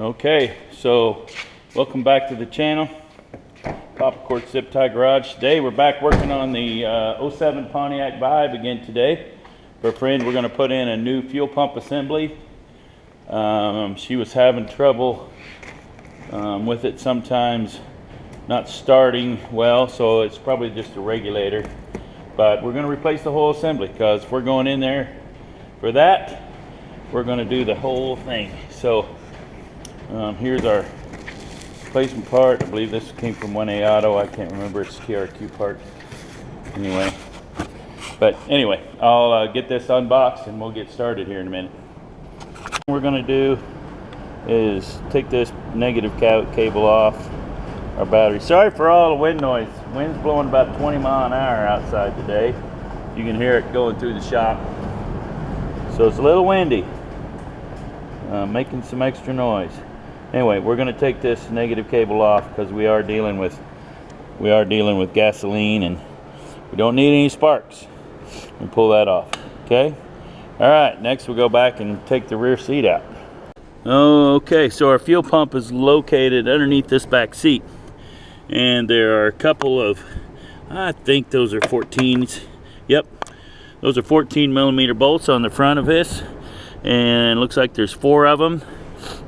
Okay, so welcome back to the channel. Papa Court Zip Tie Garage. Today we're back working on the 07 Pontiac Vibe again today. For a friend, we're going to put in a new fuel pump assembly. She was having trouble with it sometimes not starting well, so it's probably just a regulator. But we're going to replace the whole assembly because if we're going in there for that, we're going to do the whole thing. So here's our replacement part. I believe this came from 1A Auto. I can't remember, it's TRQ part. Anyway, I'll get this unboxed and we'll get started here in a minute. What we're going to do is take this negative cable off our battery. Sorry for all the wind noise. Wind's blowing about 20 miles an hour outside today. You can hear it going through the shop. So it's a little windy, making some extra noise. Anyway, we're going to take this negative cable off because we are dealing with gasoline and we don't need any sparks. We'll pull that off. Okay. All right. Next, we'll go back and take the rear seat out. Okay. So our fuel pump is located underneath this back seat, and there are a couple of, I think those are 14s. Yep. Those are 14mm bolts on the front of this, and it looks like there's 4 of them.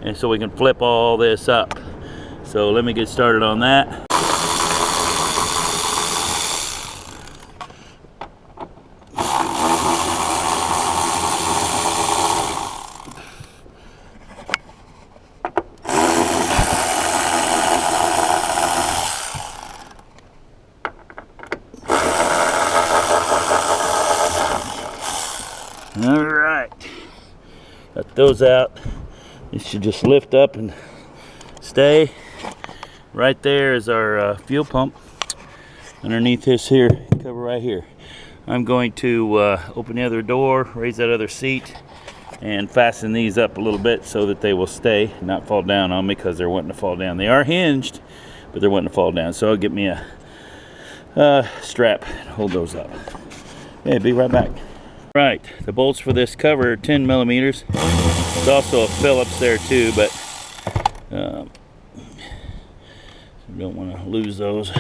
And so we can flip all this up. So let me get started on that. All right, got those out. It should just lift up and stay. Right there is our fuel pump. Underneath this here cover right here. I'm going to open the other door, raise that other seat, and fasten these up a little bit so that they will stay, not fall down on me because they're wanting to fall down. They are hinged, but they're wanting to fall down. So I'll get me a strap and hold those up. Yeah, be right back. Right, the bolts for this cover are 10mm. There's also a Phillips there too, but you don't want to lose those.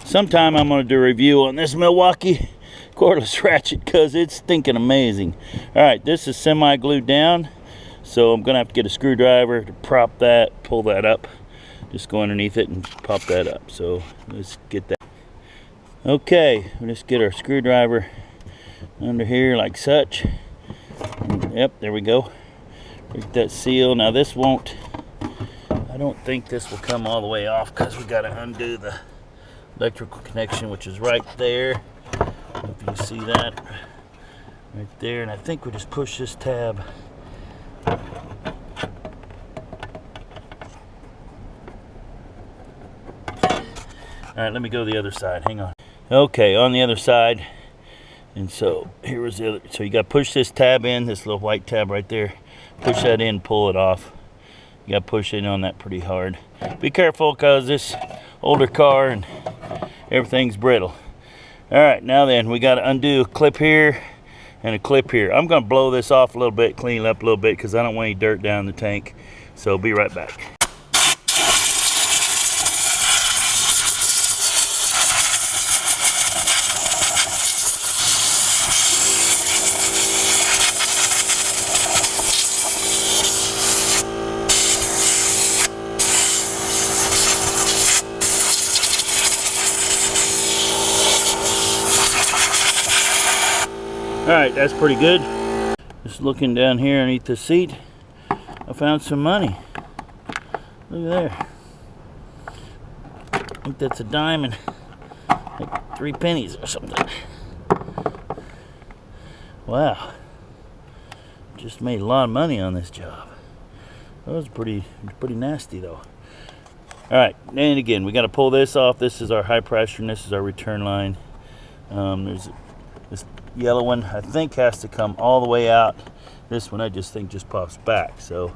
Sometime I'm going to do a review on this Milwaukee cordless ratchet because it's stinking amazing. All right, this is semi-glued down, so I'm going to have to get a screwdriver to prop that, pull that up. Just go underneath it and pop that up. So let's get that. Okay, we'll just get our screwdriver under here like such. Yep, there we go. Break that seal. Now this won't, I don't think this will come all the way off because we got to undo the electrical connection, which is right there. If you see that right there, and I think we just push this tab. All right, let me go to the other side. Hang on. Okay, on the other side, and so here was the other. So you got to push this tab in, this little white tab right there. Push that in, pull it off. You got to push it on that pretty hard. Be careful because this older car and everything's brittle. All right, now then, we got to undo a clip here and a clip here. I'm going to blow this off a little bit, clean it up a little bit because I don't want any dirt down the tank. So be right back. All right, that's pretty good. Just looking down here underneath the seat, I found some money. Look at there. I think that's a dime and like 3 pennies or something. Wow. Just made a lot of money on this job. That was pretty nasty though. All right, and again, we got to pull this off. This is our high pressure and this is our return line. There's this yellow one, I think, has to come all the way out This one I just think just pops back. So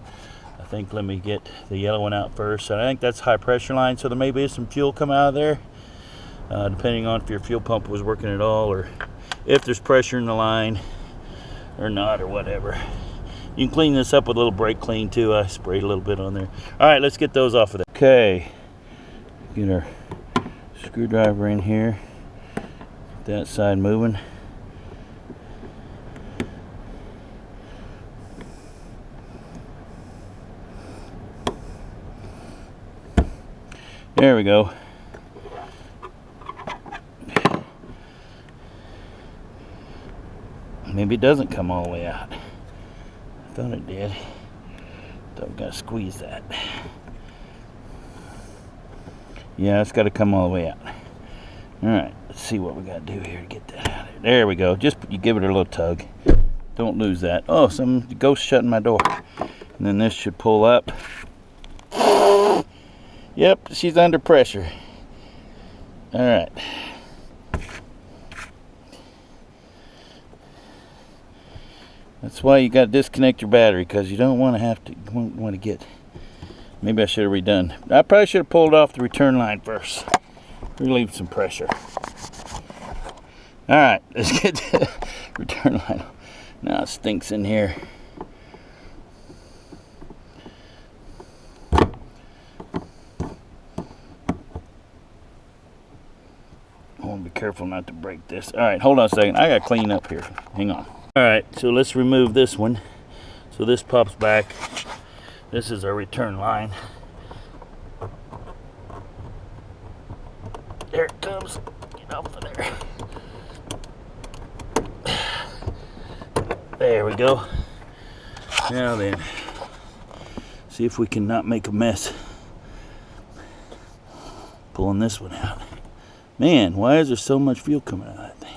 I think let me get the yellow one out first. And I think that's high pressure line, so there may be some fuel come out of there, depending on if your fuel pump was working at all, or if there's pressure in the line or not, or whatever. You can clean this up with a little brake clean too. I sprayed a little bit on there. All right, let's get those off of there. Okay, get our screwdriver in here. Get that side moving. There we go. Maybe it doesn't come all the way out. I thought it did. So I've got to squeeze that. Yeah, it's got to come all the way out. Alright, let's see what we got to do here to get that out of there. There we go. Just you give it a little tug. Don't lose that. Oh, some ghost shutting my door. And then this should pull up. Yep, she's under pressure. Alright. That's why you got to disconnect your battery, because you don't want to have to, want to get, maybe I should have redone. I probably should have pulled off the return line first. Relieve some pressure. Alright, let's get the return line. Now it stinks in here. I want to be careful not to break this. Alright, hold on a second. I got to clean up here. Hang on. Alright, so let's remove this one. So this pops back. This is our return line. There it comes. Get off of there. There we go. Now then, see if we can not make a mess. Pulling this one out. Man, why is there so much fuel coming out of that thing?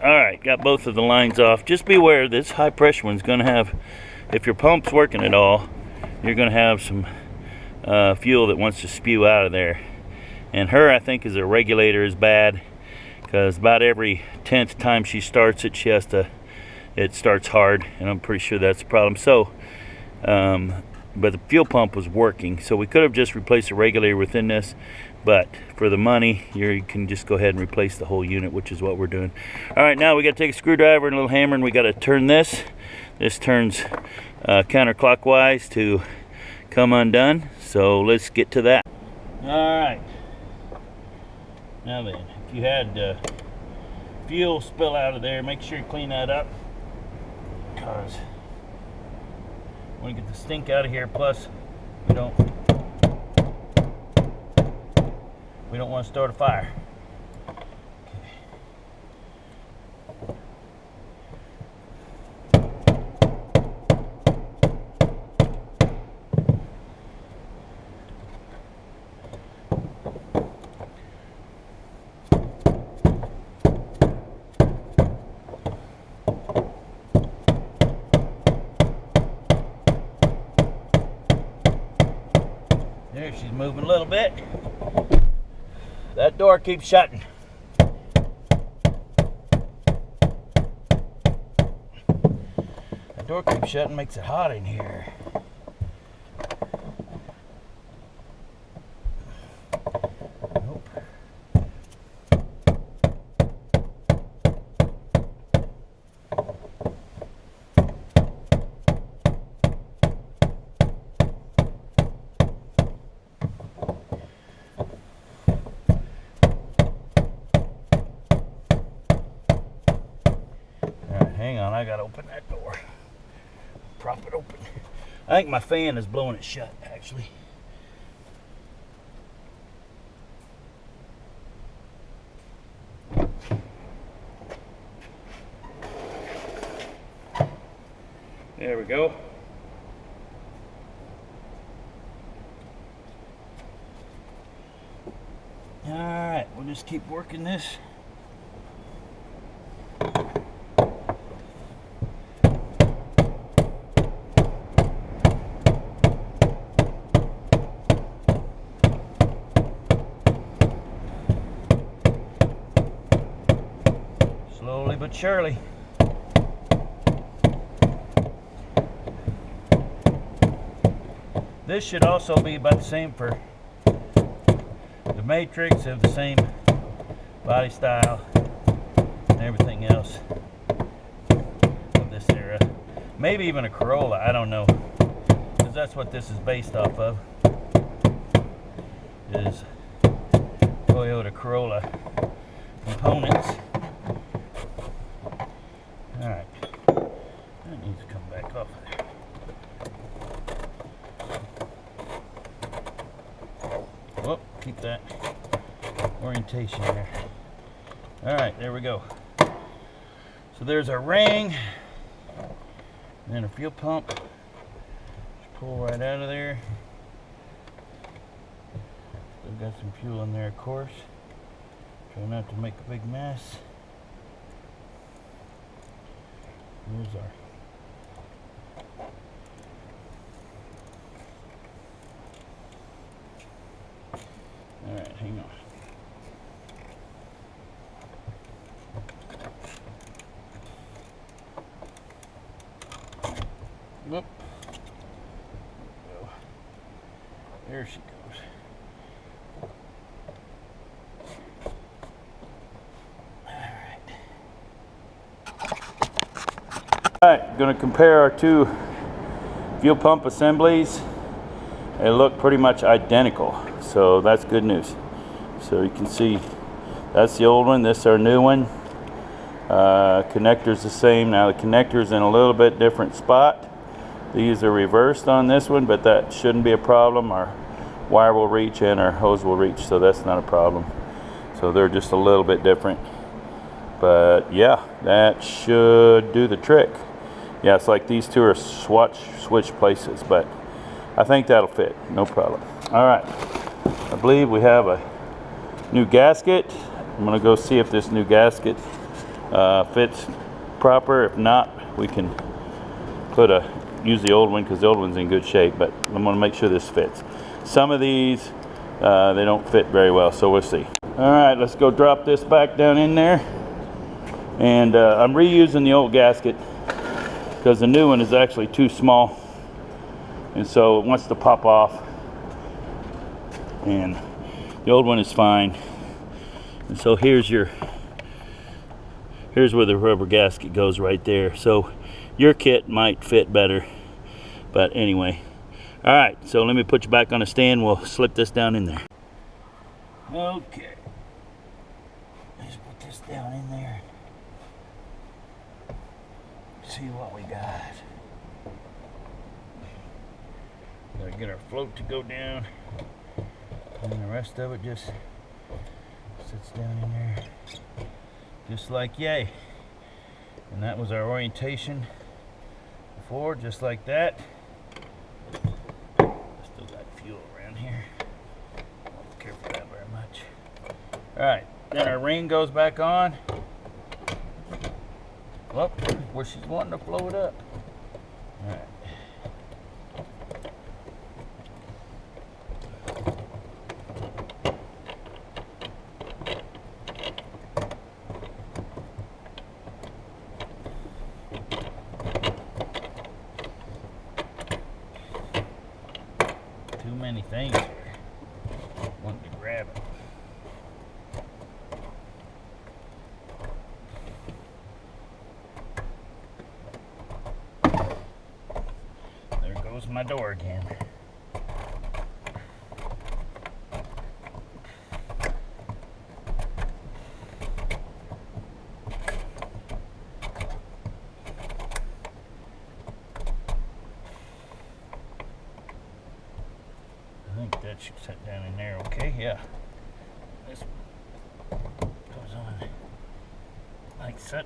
Alright, got both of the lines off. Just beware, this high pressure one's going to have, if your pump's working at all, you're going to have some fuel that wants to spew out of there. And her, I think, is a regulator is bad, because about every 10th time she starts it, she has to, it starts hard, and I'm pretty sure that's the problem. So, but the fuel pump was working, so we could have just replaced the regulator within this, but for the money, you can just go ahead and replace the whole unit, which is what we're doing. All right, now we got to take a screwdriver and a little hammer, and we got to turn this. This turns counterclockwise to come undone, so let's get to that. All right, now then, if you had fuel spill out of there, make sure you clean that up, because we want to get the stink out of here. Plus, we don't want to start a fire. There, she's moving a little bit. That door keeps shutting. That door keeps shutting, makes it hot in here. Nope. Hang on, I gotta open that door. Prop it open. I think my fan is blowing it shut, actually. There we go. All right, we'll just keep working this. Slowly but surely. This should also be about the same for the Matrix, have the same body style and everything else of this era. Maybe even a Corolla, I don't know, because that's what this is based off of, is Toyota Corolla components. Alright, that needs to come back off of there. Whoop, keep that orientation there. Alright, there we go. So there's our ring, and then a fuel pump. Just pull right out of there. Still got some fuel in there, of course. Try not to make a big mess. Here's our alright, hang on. Whoop. There she goes. Alright, going to compare our two fuel pump assemblies. They look pretty much identical, so that's good news. So you can see that's the old one, this is our new one. Connector's the same. Now the connector's in a little bit different spot. These are reversed on this one, but that shouldn't be a problem. Our wire will reach and our hose will reach, so that's not a problem. So they're just a little bit different. But yeah, that should do the trick. Yeah, it's like these two are switch places, but I think that'll fit, no problem. All right, I believe we have a new gasket. I'm gonna go see if this new gasket fits proper. If not, we can use the old one because the old one's in good shape, but I'm gonna make sure this fits. Some of these, they don't fit very well, so we'll see. All right, let's go drop this back down in there. And I'm reusing the old gasket because the new one is actually too small, and so it wants to pop off, and the old one is fine. And so here's where the rubber gasket goes right there. So your kit might fit better, but anyway. All right, so let me put you back on the stand. We'll slip this down in there. Okay, let's put this down in there. See what we got. Gotta get our float to go down, and the rest of it just sits down in there, just like yay. And that was our orientation before, just like that. Still got fuel around here. Don't care for that very much. All right, then our ring goes back on. Well, where she's wanting to float up. All right. Too many things here. Want to grab it. My door again. I think that should sit down in there okay. Yeah, this goes on like such.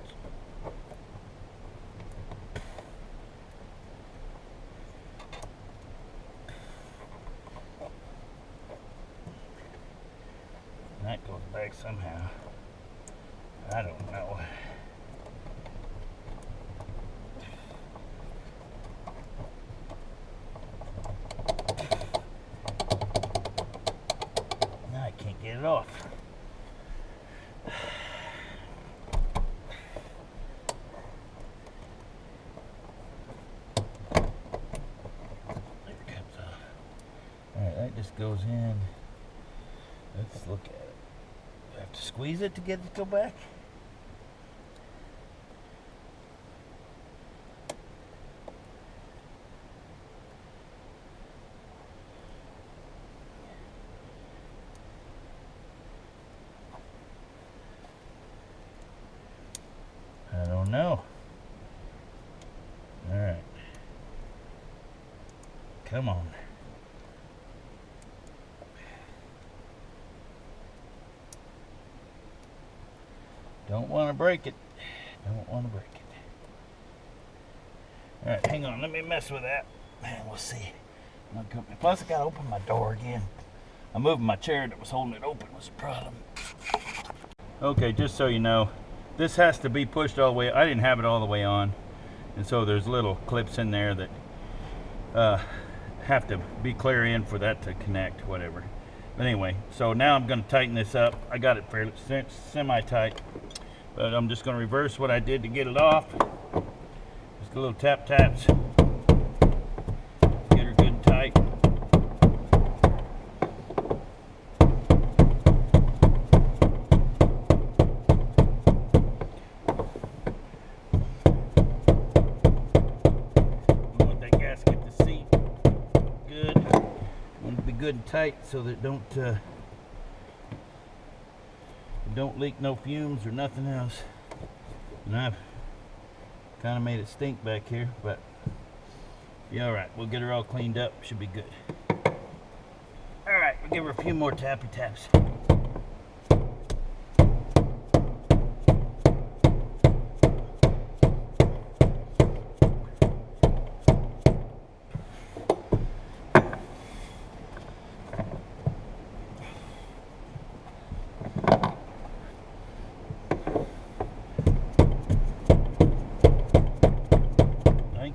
That goes back somehow. I don't know. Now I can't get it off. goes in. Let's look at it. Do I have to squeeze it to get it to go back? I don't know. All right. Come on. Don't want to break it. Don't want to break it. All right, hang on. Let me mess with that. Man, we'll see. Plus, I got to open my door again. I'm moving my chair that was holding it open was a problem. Okay, just so you know, this has to be pushed all the way. I didn't have it all the way on. And so there's little clips in there that have to be clear in for that to connect, whatever. But anyway, so now I'm going to tighten this up. I got it fairly semi-tight. But I'm just going to reverse what I did to get it off. Just a little taps. Get her good and tight. I want that gasket to seat good. I want it to be good and tight so that it don't leak no fumes or nothing else. And I've kind of made it stink back here, but be all right. We'll get her all cleaned up. Should be good. All right, we'll give her a few more tappy taps.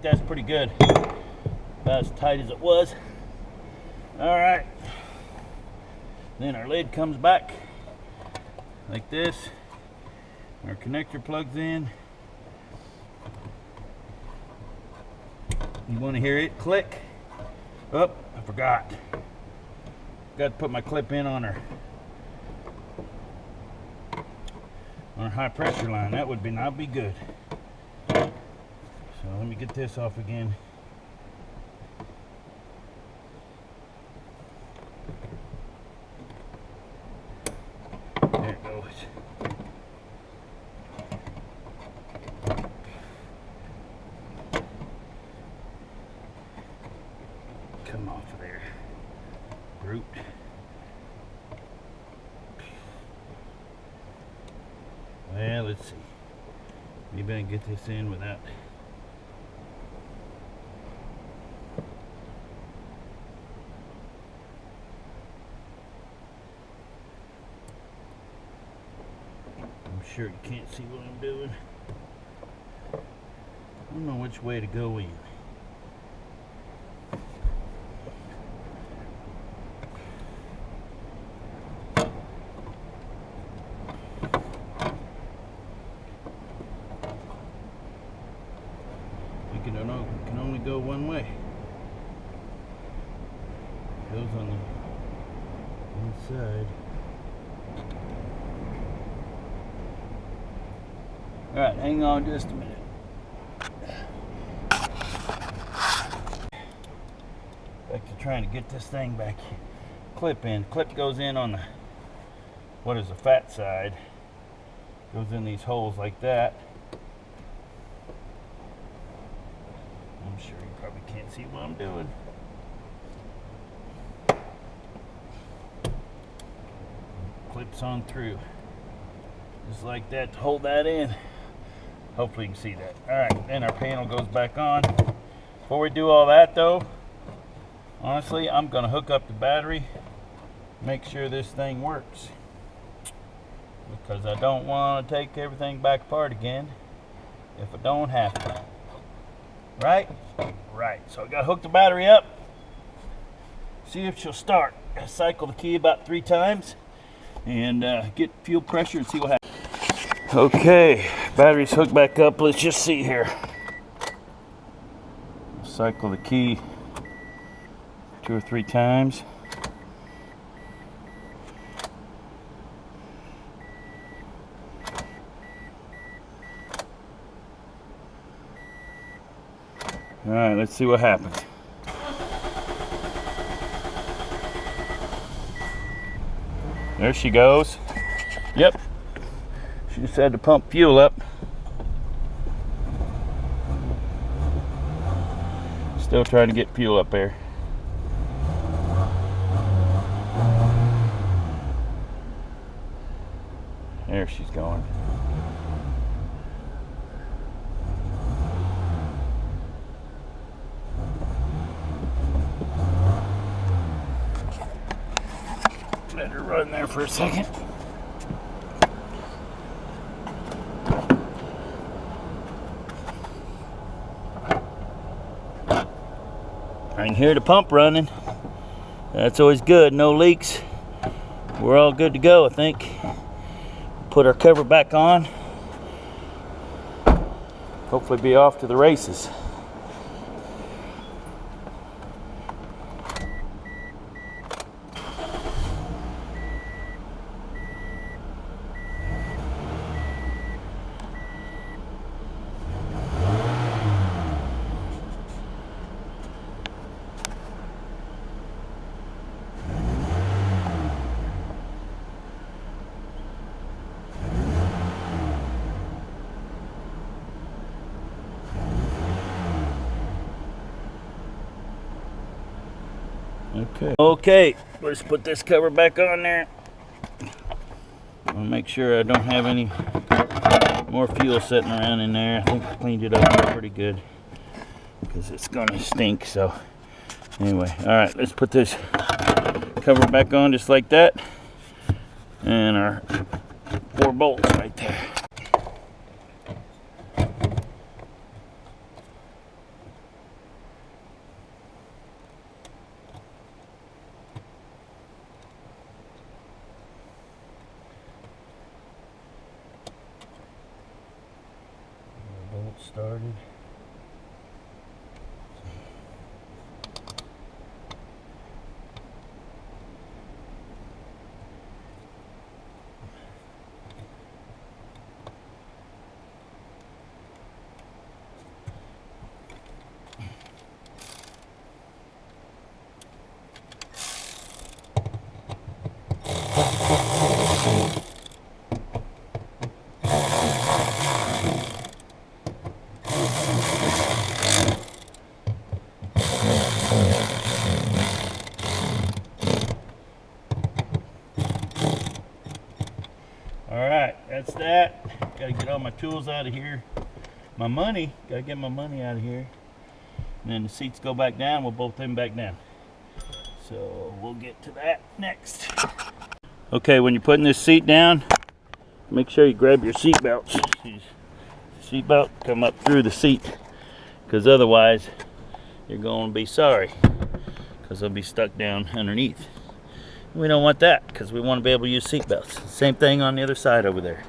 That's pretty good. About as tight as it was. All right. Then our lid comes back like this. Our connector plugs in. You want to hear it click? Oh, I forgot. Got to put my clip in on our high pressure line. That would not be good. So let me get this off again. There it goes. Come off of there, brute. Well, let's see. Maybe I can get this in without. Sure you can't see what I'm doing. I don't know which way to go in. You can only go one way. It goes on the inside. All right, hang on just a minute. Back to trying to get this thing back. Clip in. Clip goes in on the, what is the fat side. Goes in these holes like that. I'm sure you probably can't see what I'm doing. Clips on through. Just like that to hold that in. Hopefully you can see that. All right, then our panel goes back on. Before we do all that though, honestly, I'm gonna hook up the battery, make sure this thing works. Because I don't wanna take everything back apart again if I don't have to. Right? Right, so I gotta hook the battery up, see if she'll start. I cycle the key about 3 times and get fuel pressure and see what happens. Okay, battery's hooked back up. Let's just see here. Cycle the key 2 or 3 times. All right, let's see what happens. There she goes. Yep. She just had to pump fuel up. Still trying to get fuel up there. There she's going. Let her run there for a second. I can hear the pump running. That's always good. No leaks. We're all good to go, I think. Put our cover back on. Hopefully be off to the races. Okay, let's put this cover back on there. I'll make sure I don't have any more fuel sitting around in there. I think I cleaned it up pretty good because it's gonna stink. So anyway, all right, let's put this cover back on just like that, and our 4 bolts right there. Started. That's that. Gotta get all my tools out of here. My money, gotta get my money out of here. And then the seats go back down, we'll bolt them back down. So we'll get to that next. Okay, when you're putting this seat down, make sure you grab your seat belts. Seat belt come up through the seat, because otherwise you're going to be sorry, because they'll be stuck down underneath. We don't want that, because we want to be able to use seat belts. Same thing on the other side over there.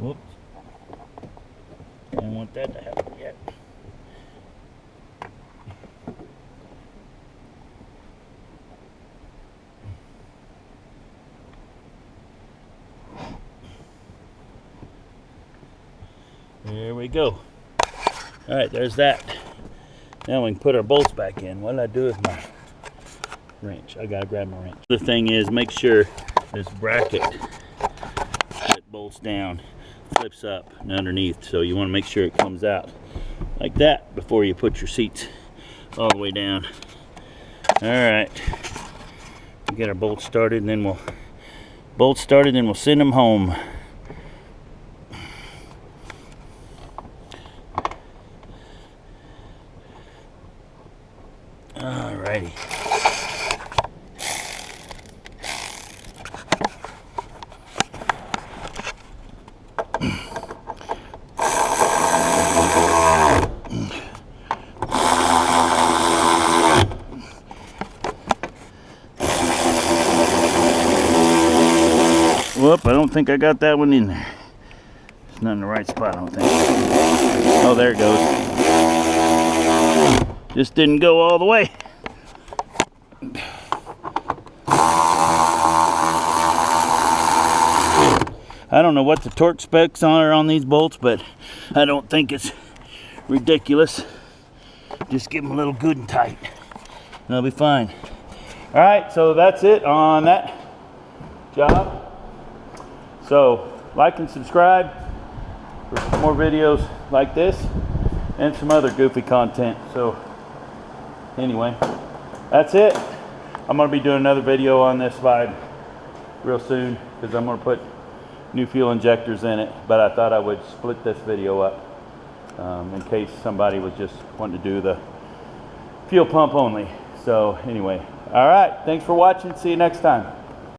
Whoops. Don't want that to happen yet. There we go. All right, there's that. Now we can put our bolts back in. What did I do with my wrench? I gotta grab my wrench. The thing is, make sure this bracket that bolts down flips up and underneath. So you want to make sure it comes out like that before you put your seats all the way down. All right, we'll get our bolts started, and then we'll send them home. Alrighty. Whoop, I don't think I got that one in there. It's not in the right spot, I don't think. Oh, there it goes. Just didn't go all the way. I don't know what the torque specs are on these bolts, but I don't think it's ridiculous. Just give them a little good and tight, and they'll be fine. All right, so that's it on that job. So like and subscribe for more videos like this and some other goofy content. So anyway, that's it. I'm going to be doing another video on this Vibe real soon because I'm going to put new fuel injectors in it, but I thought I would split this video up in case somebody was just wanting to do the fuel pump only. So anyway, all right, thanks for watching. See you next time.